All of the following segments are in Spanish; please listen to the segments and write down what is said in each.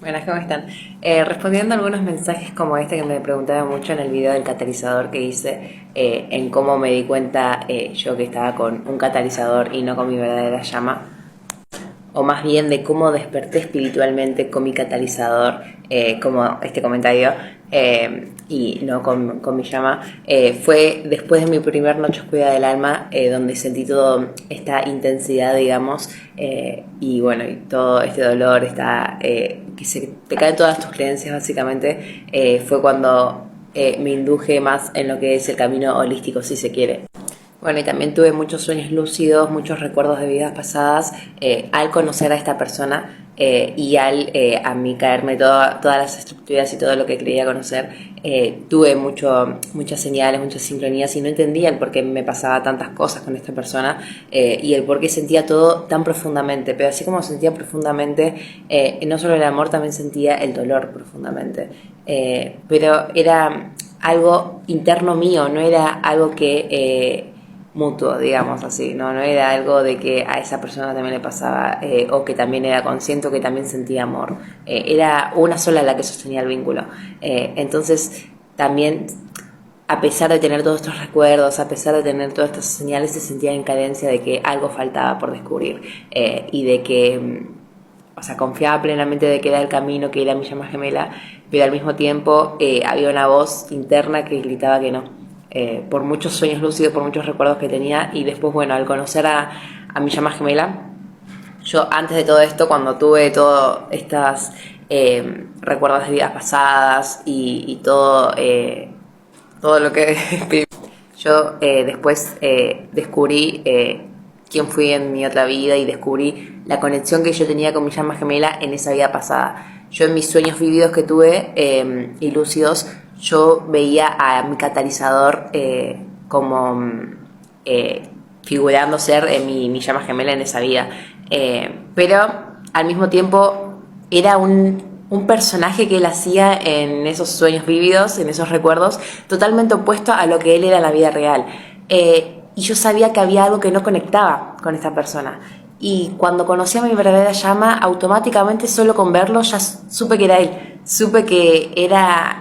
Buenas, ¿cómo están? Respondiendo a algunos mensajes como este que me preguntaba mucho en el video del catalizador que hice, en cómo me di cuenta yo que estaba con un catalizador y no con mi verdadera llama, o más bien de cómo desperté espiritualmente con mi catalizador, como este comentario, y no con mi llama, fue después de mi primer noche oscura del alma, donde sentí toda esta intensidad, digamos, y bueno, y todo este dolor, que se te caen todas tus creencias básicamente, fue cuando me induje más en lo que es el camino holístico, si se quiere. Bueno, y también tuve muchos sueños lúcidos, muchos recuerdos de vidas pasadas al conocer a esta persona y a mí caerme todas las estructuras y todo lo que creía conocer. Tuve muchas señales, muchas sincronías y no entendía el por qué me pasaba tantas cosas con esta persona y el por qué sentía todo tan profundamente. Pero así como sentía profundamente, no solo el amor, también sentía el dolor profundamente. Pero era algo interno mío, no era algo que mutuo, digamos así, no era algo de que a esa persona también le pasaba o que también era consciente o que también sentía amor. Era una sola la que sostenía el vínculo. Entonces también, a pesar de tener todos estos recuerdos, a pesar de tener todas estas señales, se sentía en carencia de que algo faltaba por descubrir y de que o sea, confiaba plenamente de que era el camino, que era mi llama gemela, pero al mismo tiempo había una voz interna que gritaba que no. Por muchos sueños lúcidos, por muchos recuerdos que tenía, y después, bueno, al conocer a mi llama gemela, yo antes de todo esto, cuando tuve todos estos recuerdos de vidas pasadas y todo lo que yo después descubrí quién fui en mi otra vida y descubrí la conexión que yo tenía con mi llama gemela en esa vida pasada. Yo en mis sueños vividos que tuve y lúcidos, yo veía a mi catalizador como figurando ser mi llama gemela en esa vida. Pero al mismo tiempo era un personaje que él hacía en esos sueños vividos, en esos recuerdos, totalmente opuesto a lo que él era en la vida real. Y yo sabía que había algo que no conectaba con esta persona. Y cuando conocí a mi verdadera llama, automáticamente solo con verlo ya supe que era él. Supe que era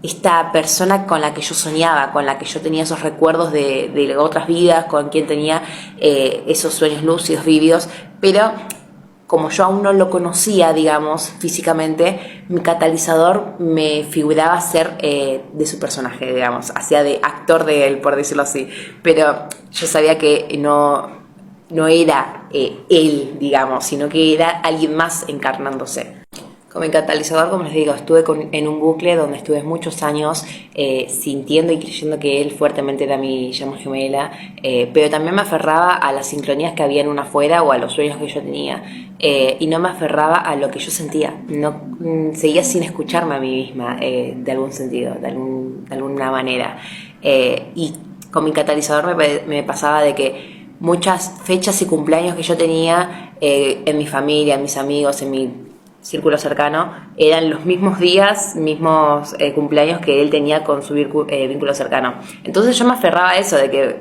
esta persona con la que yo soñaba, con la que yo tenía esos recuerdos de otras vidas, con quien tenía esos sueños lúcidos, vívidos. Pero como yo aún no lo conocía, digamos, físicamente, mi catalizador me figuraba ser de su personaje, digamos, hacía de actor de él, por decirlo así. Pero yo sabía que no era él, digamos, sino que era alguien más encarnándose. Con mi catalizador, como les digo, estuve en un bucle donde estuve muchos años sintiendo y creyendo que él fuertemente era mi llama gemela, pero también me aferraba a las sincronías que había en una afuera o a los sueños que yo tenía, y no me aferraba a lo que yo sentía. No seguía sin escucharme a mí misma, de algún sentido, de alguna manera. Y con mi catalizador me pasaba de que muchas fechas y cumpleaños que yo tenía en mi familia, en mis amigos, en mi círculo cercano, eran los mismos días, mismos cumpleaños que él tenía con su vínculo cercano. Entonces yo me aferraba a eso, de que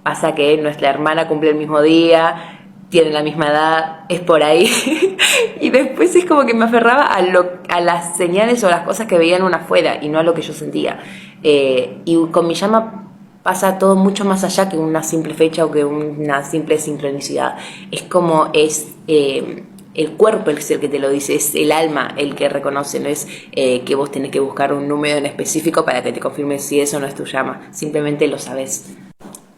pasa que nuestra hermana cumple el mismo día, tienen la misma edad, es por ahí. Y después es como que me aferraba a las señales o las cosas que veían una afuera y no a lo que yo sentía. Y con mi llama pasa todo mucho más allá que una simple fecha o que una simple sincronicidad. Es como el cuerpo es el que te lo dice, es el alma el que reconoce, no es que vos tenés que buscar un número en específico para que te confirme si eso no es tu llama, simplemente lo sabés.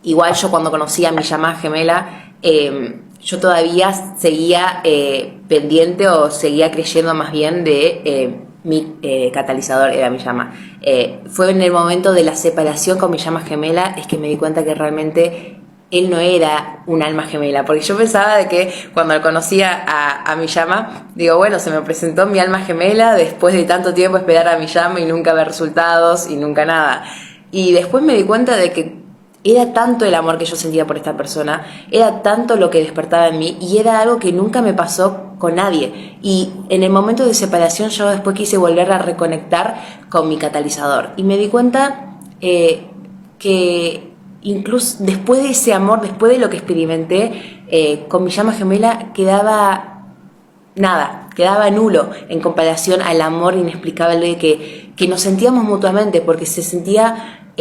Igual yo cuando conocí a mi llama gemela, yo todavía seguía pendiente o seguía creyendo más bien de mi catalizador era mi llama. Fue en el momento de la separación con mi llama gemela es que me di cuenta que realmente él no era un alma gemela, porque yo pensaba de que cuando conocía a mi llama, digo, bueno, se me presentó mi alma gemela después de tanto tiempo esperar a mi llama y nunca ver resultados y nunca nada. Y después me di cuenta de que era tanto el amor que yo sentía por esta persona, era tanto lo que despertaba en mí y era algo que nunca me pasó con nadie. Y en el momento de separación yo después quise volver a reconectar con mi catalizador y me di cuenta que incluso después de ese amor, después de lo que experimenté con mi llama gemela, quedaba nada, quedaba nulo en comparación al amor inexplicable que nos sentíamos mutuamente, porque se sentía,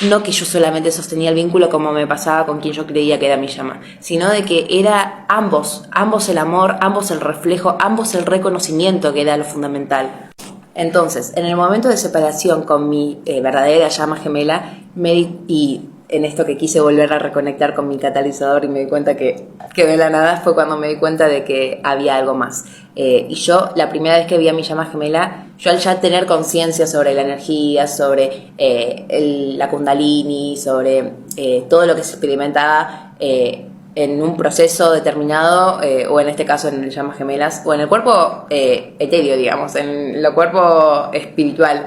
no que yo solamente sostenía el vínculo como me pasaba con quien yo creía que era mi llama, sino de que era ambos el amor, ambos el reflejo, ambos el reconocimiento, que era lo fundamental. Entonces, en el momento de separación con mi verdadera llama gemela, y en esto que quise volver a reconectar con mi catalizador y me di cuenta que de la nada, fue cuando me di cuenta de que había algo más. Y yo, la primera vez que vi a mi llama gemela, yo al ya tener conciencia sobre la energía, sobre la kundalini, sobre todo lo que se experimentaba en un proceso determinado, o en este caso en llamas gemelas, o en el cuerpo etéreo, digamos, en el cuerpo espiritual.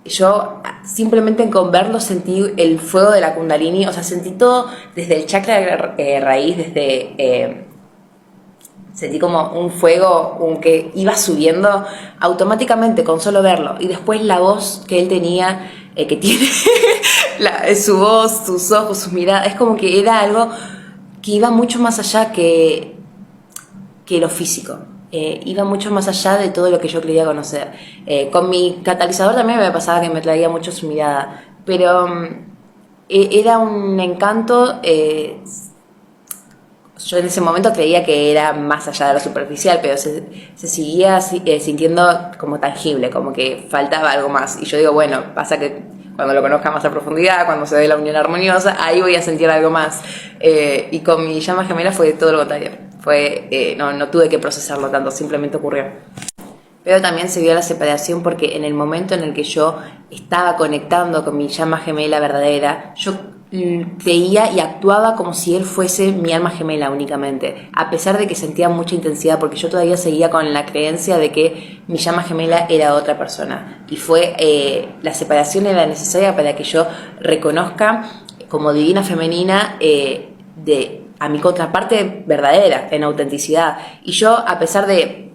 Yo simplemente con verlo sentí el fuego de la kundalini, o sea, sentí todo desde el chakra raíz, sentí como un fuego que iba subiendo automáticamente con solo verlo. Y después la voz que él tenía, que tiene su voz, sus ojos, sus miradas, es como que era algo que iba mucho más allá que lo físico. Iba mucho más allá de todo lo que yo creía conocer. Con mi catalizador también me pasaba que me traía mucho su mirada, pero era un encanto. Yo en ese momento creía que era más allá de lo superficial, pero se seguía sintiendo como tangible, como que faltaba algo más. Y yo digo, bueno, pasa que cuando lo conozca más a profundidad, cuando se dé la unión armoniosa, ahí voy a sentir algo más. Y con mi llama gemela fue todo lo contrario. No tuve que procesarlo tanto, simplemente ocurrió. Pero también se vio la separación porque en el momento en el que yo estaba conectando con mi llama gemela verdadera, yo creía y actuaba como si él fuese mi alma gemela únicamente, a pesar de que sentía mucha intensidad, porque yo todavía seguía con la creencia de que mi llama gemela era otra persona. Y la separación era necesaria para que yo reconozca como divina femenina a mi contraparte verdadera, en autenticidad. Y yo, a pesar de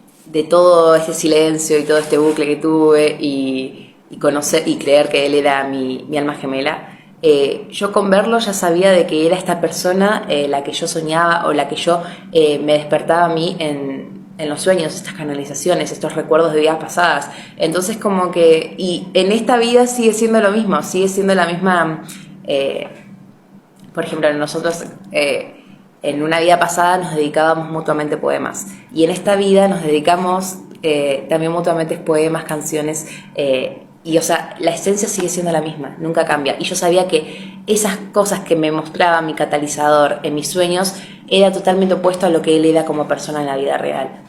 todo ese silencio y todo este bucle que tuve y conocer y creer que él era mi alma gemela, yo con verlo ya sabía de que era esta persona la que yo soñaba, o la que yo me despertaba a mí en los sueños, estas canalizaciones, estos recuerdos de vidas pasadas. Entonces como que, y en esta vida sigue siendo lo mismo, sigue siendo la misma. Por ejemplo, nosotros en una vida pasada nos dedicábamos mutuamente poemas, y en esta vida nos dedicamos también mutuamente poemas, canciones, y o sea, la esencia sigue siendo la misma, nunca cambia. Y yo sabía que esas cosas que me mostraba mi catalizador en mis sueños era totalmente opuesto a lo que él era como persona en la vida real.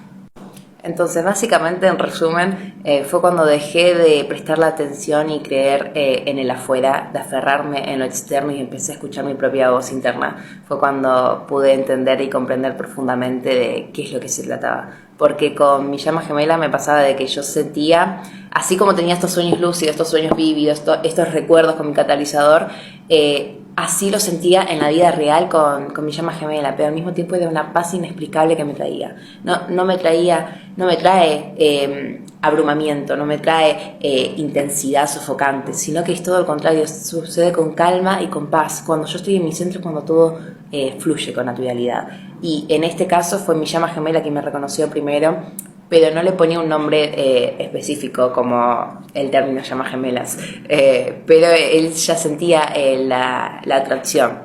Entonces, básicamente, en resumen, fue cuando dejé de prestar la atención y creer en el afuera, de aferrarme en lo externo, y empecé a escuchar mi propia voz interna. Fue cuando pude entender y comprender profundamente de qué es lo que se trataba. Porque con mi llama gemela me pasaba de que yo sentía, así como tenía estos sueños lúcidos, estos sueños vívidos, estos recuerdos con mi catalizador, así lo sentía en la vida real con mi llama gemela, pero al mismo tiempo era una paz inexplicable que me traía. No me trae abrumamiento, no me trae intensidad sofocante, sino que es todo lo contrario, sucede con calma y con paz. Cuando yo estoy en mi centro, cuando todo fluye con naturalidad. Y en este caso fue mi llama gemela quien me reconoció primero, pero no le ponía un nombre específico como el término llama gemelas, pero él ya sentía la atracción.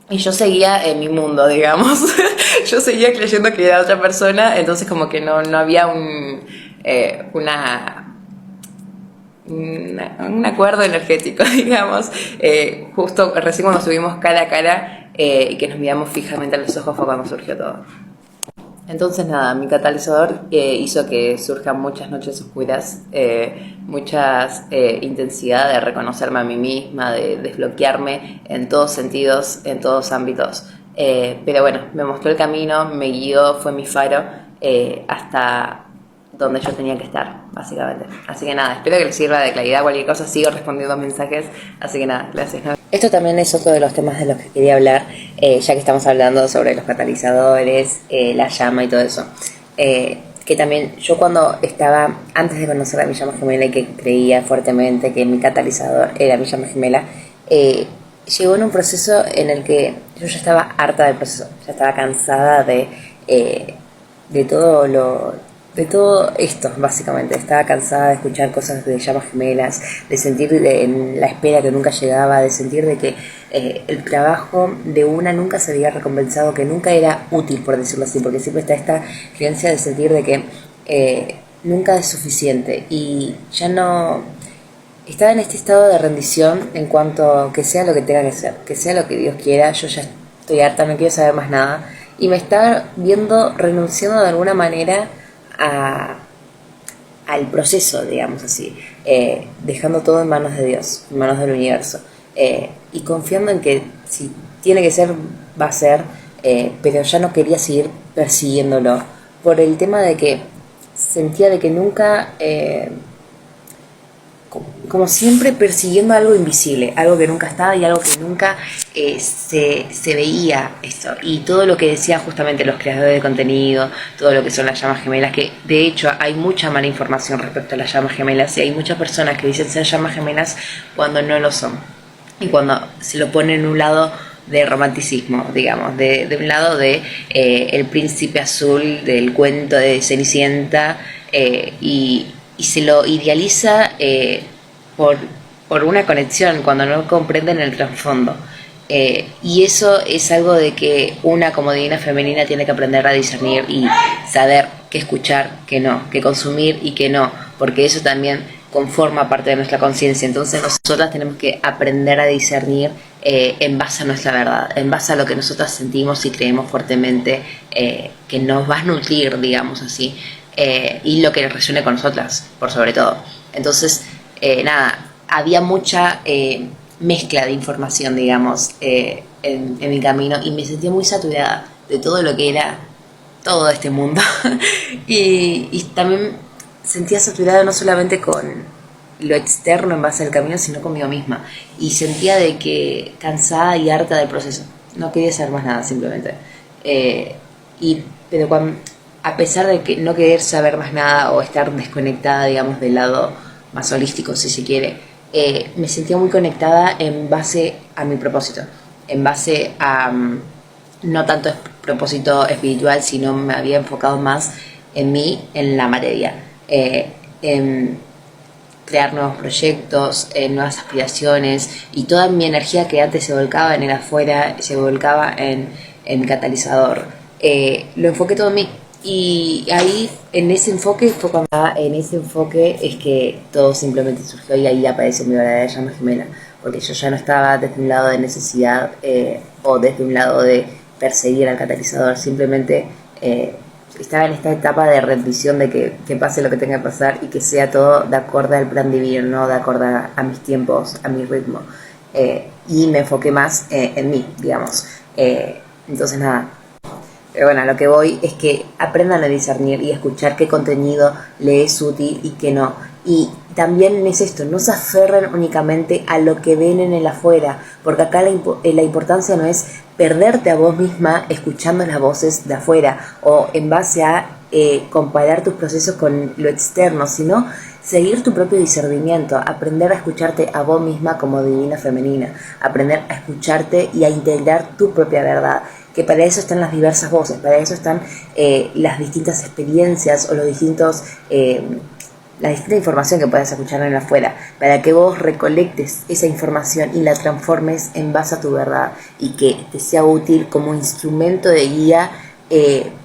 Y yo seguía en mi mundo, digamos. Yo seguía creyendo que era otra persona, entonces como que no había un acuerdo energético, digamos. Justo recién cuando estuvimos cara a cara y que nos miramos fijamente a los ojos fue cuando surgió todo. Entonces nada, mi catalizador hizo que surjan muchas noches oscuras, muchas intensidad de reconocerme a mí misma, de desbloquearme en todos sentidos, en todos ámbitos. Pero bueno, me mostró el camino, me guió, fue mi faro hasta donde yo tenía que estar, básicamente. Así que nada, espero que les sirva de claridad. Cualquier cosa sigo respondiendo mensajes, así que nada, gracias. Esto también es otro de los temas de los que quería hablar, ya que estamos hablando sobre los catalizadores, la llama y todo eso. Que también yo cuando estaba, antes de conocer a mi llama gemela y que creía fuertemente que mi catalizador era mi llama gemela, llegó en un proceso en el que yo ya estaba harta del proceso, ya estaba cansada de de todo de todo esto, básicamente. Estaba cansada de escuchar cosas de llamas gemelas, de sentir en la espera que nunca llegaba, de sentir de que el trabajo de una nunca se había recompensado, que nunca era útil, por decirlo así, porque siempre está esta creencia de sentir de que nunca es suficiente. Y ya no... Estaba en este estado de rendición en cuanto a que sea lo que tenga que ser, que sea lo que Dios quiera. Yo ya estoy harta, no quiero saber más nada. Y me estaba viendo renunciando de alguna manera al proceso, digamos así, dejando todo en manos de Dios, en manos del universo, y confiando en que si tiene que ser, va a ser, pero ya no quería seguir persiguiéndolo, por el tema de que sentía de que nunca... como siempre persiguiendo algo invisible, algo que nunca estaba y algo que nunca se veía esto. Y todo lo que decían justamente los creadores de contenido, todo lo que son las llamas gemelas, que de hecho hay mucha mala información respecto a las llamas gemelas y hay muchas personas que dicen ser llamas gemelas cuando no lo son. Y cuando se lo ponen en un lado de romanticismo, digamos, de un lado de el príncipe azul del cuento de Cenicienta, y se lo idealiza por una conexión cuando no comprenden el trasfondo. Y eso es algo de que una como divina femenina tiene que aprender a discernir y saber qué escuchar, qué no, qué consumir y qué no, porque eso también conforma parte de nuestra conciencia. Entonces nosotras tenemos que aprender a discernir en base a nuestra verdad, en base a lo que nosotras sentimos y creemos fuertemente que nos va a nutrir, digamos así, y lo que resuene con nosotras, por sobre todo. Entonces, nada, había mucha mezcla de información, digamos, en mi camino, y me sentía muy saturada de todo lo que era todo este mundo. Y también sentía saturada no solamente con lo externo en base al camino, sino conmigo misma. Y sentía de que cansada y harta del proceso. No quería hacer más nada, simplemente. Pero a pesar de que no querer saber más nada o estar desconectada, digamos, del lado más holístico, si se quiere, me sentía muy conectada en base a mi propósito, en base a no tanto propósito espiritual, sino me había enfocado más en mí, en la materia, en crear nuevos proyectos, nuevas aspiraciones, y toda mi energía que antes se volcaba en el afuera, se volcaba en catalizador. Lo enfoqué todo en mí. Y ahí, en ese enfoque, es que todo simplemente surgió, y ahí aparece mi verdadera llama gemela, porque yo ya no estaba desde un lado de necesidad o desde un lado de perseguir al catalizador, simplemente estaba en esta etapa de rendición de que pase lo que tenga que pasar y que sea todo de acuerdo al plan divino, no de acuerdo a mis tiempos, a mi ritmo, y me enfoqué más en mí, digamos. Entonces nada. Pero bueno, a lo que voy es que aprendan a discernir y a escuchar qué contenido les es útil y qué no. Y también es esto, no se aferren únicamente a lo que ven en el afuera, porque acá la importancia no es perderte a vos misma escuchando las voces de afuera o en base a comparar tus procesos con lo externo, sino seguir tu propio discernimiento, aprender a escucharte a vos misma como divina femenina, aprender a escucharte y a integrar tu propia verdad, que para eso están las diversas voces, para eso están las distintas experiencias o los distintos... la distinta información que puedas escuchar en afuera, para que vos recolectes esa información y la transformes en base a tu verdad y que te sea útil como instrumento de guía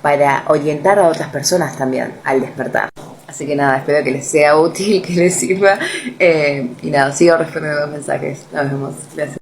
para orientar a otras personas también al despertar. Así que nada, espero que les sea útil, que les sirva, y nada, sigo respondiendo los mensajes. Nos vemos. Gracias.